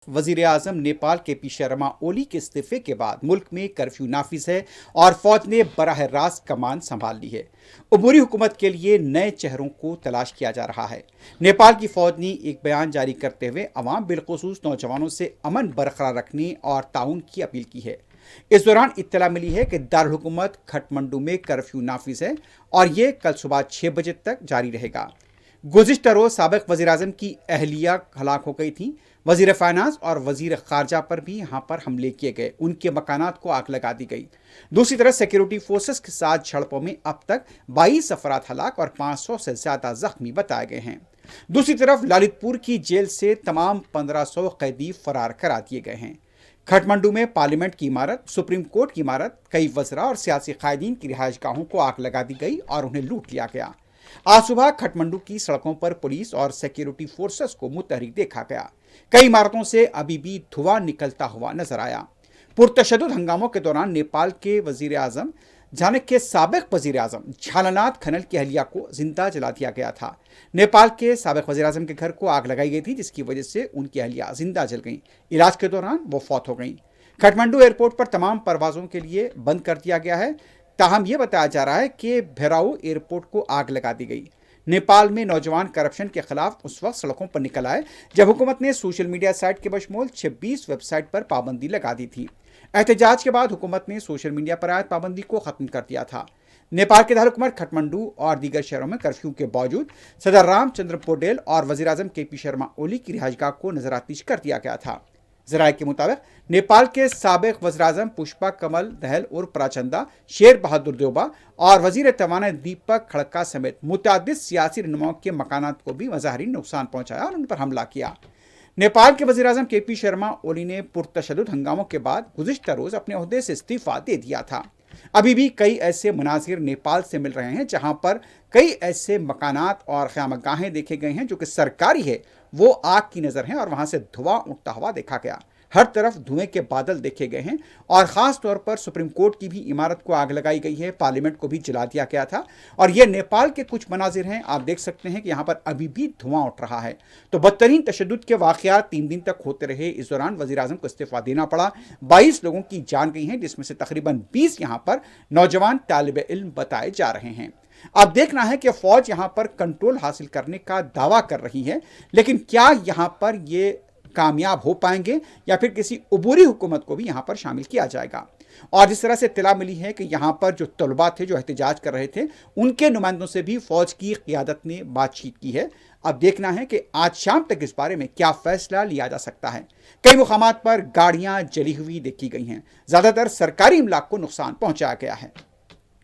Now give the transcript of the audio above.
वजीर आजम नेपाल के पी शर्मा ओली के इस्तीफे के बाद मुल्क में कर्फ्यू नाफिज है और फौज ने बराह रास्त कमान संभाल ली है। अबूरी हुकूमत के लिए नए चेहरों को तलाश किया जा रहा है। नेपाल की फौज ने एक बयान जारी करते हुए अवाम बिलखुसूस नौजवानों से अमन बरकरार रखने और ताउन की अपील की है। इस दौरान इत्तला मिली है कि दारुल हुकूमत खटमंडू में कर्फ्यू नाफिज है और ये कल सुबह 6 बजे तक जारी रहेगा। गुज़िश्ता रोज साबिक वज़ीर आज़म की अहलिया हलाक हो गई थी। वज़ीर फाइनेंस और वज़ीर ख़ारजा पर भी यहाँ पर हमले किए गए, उनके मकानात को आग लगा दी गई। दूसरी तरफ सिक्योरिटी फोर्सेस के साथ झड़पों में अब तक 22 अफराद हलाक और 500 से ज़्यादा जख्मी बताए गए हैं। दूसरी तरफ ललितपुर की जेल से तमाम 1500 कैदी फरार करा दिए गए हैं। खटमंडू में पार्लियामेंट की इमारत, सुप्रीम कोर्ट की इमारत, कई वज़रा और सियासी कायदीन की रिहाइश गाहों को आग लगा दी गई और उन्हें लूट लिया गया। आज सुबह खटमंडू की सड़कों पर पुलिस और सिक्योरिटी फोर्सेस को मुतहरिक देखा गया। कई इमारतों से अभी भी धुआं निकलता हुआ नजर आया। पुरतशद्दुद हंगामों के दौरान नेपाल के वजीर आजम झानक के साबिक वजीर आजम झालानाथ खनल की अहलिया को जिंदा जला दिया गया था। नेपाल के साबिक वजीर आजम के घर को आग लगाई गई थी, जिसकी वजह से उनकी अहलिया जिंदा जल गई। इलाज के दौरान वो फौत हो गई। खटमंडू एयरपोर्ट पर तमाम परवाजों के लिए बंद कर दिया गया है। ताहम यह बताया जा रहा है कि भैराऊ एयरपोर्ट को आग लगा दी गई। नेपाल में नौजवान करप्शन के खिलाफ उस वक्त सड़कों पर निकल आए जब हुकूमत ने सोशल मीडिया साइट के बशमूल 26 वेबसाइट पर पाबंदी लगा दी थी। एहतजाज के बाद हुकूमत ने सोशल मीडिया पर आयत पाबंदी को खत्म कर दिया था। नेपाल के दारुल खटमंडू और दीगर शहरों में कर्फ्यू के बावजूद सदर रामचंद्र पौडेल और वजीर आजम के पी शर्मा ओली की रिहाइशगाह को नजरातीज कर दिया गया था। जराये के मुताबिक नेपाल के साबिक वज़ीर आज़म पुष्पा कमल दहल उर्फ प्राचंदा, शेर बहादुर देवबा और वजीर तवाना दीपक खड़का समेत मुतअद्दिद सियासी रहनुमाओं के मकानात को भी मज़ाहरी नुकसान पहुंचाया और उन पर हमला किया। नेपाल के वज़ीर आज़म के पी शर्मा ओली ने पुरतशद्दुद हंगामों के बाद गुज़िश्ता रोज अपने ओहदे से इस्तीफा दे दिया था। अभी भी कई ऐसे मनाजिर नेपाल से मिल रहे हैं जहां पर कई ऐसे मकानात और क़यामगाहें देखे गए हैं जो कि सरकारी है, वो आग की नज़र हैं और वहां से धुआं उठता हुआ देखा गया। हर तरफ धुएं के बादल देखे गए हैं और ख़ास तौर पर सुप्रीम कोर्ट की भी इमारत को आग लगाई गई है, पार्लियामेंट को भी जला दिया गया था। और ये नेपाल के कुछ मनाजिर हैं। आप देख सकते हैं कि यहाँ पर अभी भी धुआं उठ रहा है। तो बदतरीन तशद्दुद के वाक़यात 3 दिन तक होते रहे। इस दौरान वज़ीर आज़म को इस्तीफ़ा देना पड़ा। 22 लोगों की जान गई है, जिसमें से तकरीबन 20 यहाँ पर नौजवान तालिब इल्म बताए जा रहे हैं। अब देखना है कि फौज यहाँ पर कंट्रोल हासिल करने का दावा कर रही है, लेकिन क्या यहाँ पर ये कामयाब हो पाएंगे या फिर किसी अबूरी हुकूमत को भी यहाँ पर शामिल किया जाएगा। और जिस तरह से इत्तला मिली है कि यहाँ पर जो तलबा थे जो एहतजाज कर रहे थे, उनके नुमाइंदों से भी फौज की क़ियादत ने बातचीत की है। अब देखना है कि आज शाम तक इस बारे में क्या फैसला लिया जा सकता है। कई मुकामात पर गाड़ियाँ जली हुई देखी गई हैं। ज़्यादातर सरकारी इमलाक को नुकसान पहुँचाया गया है।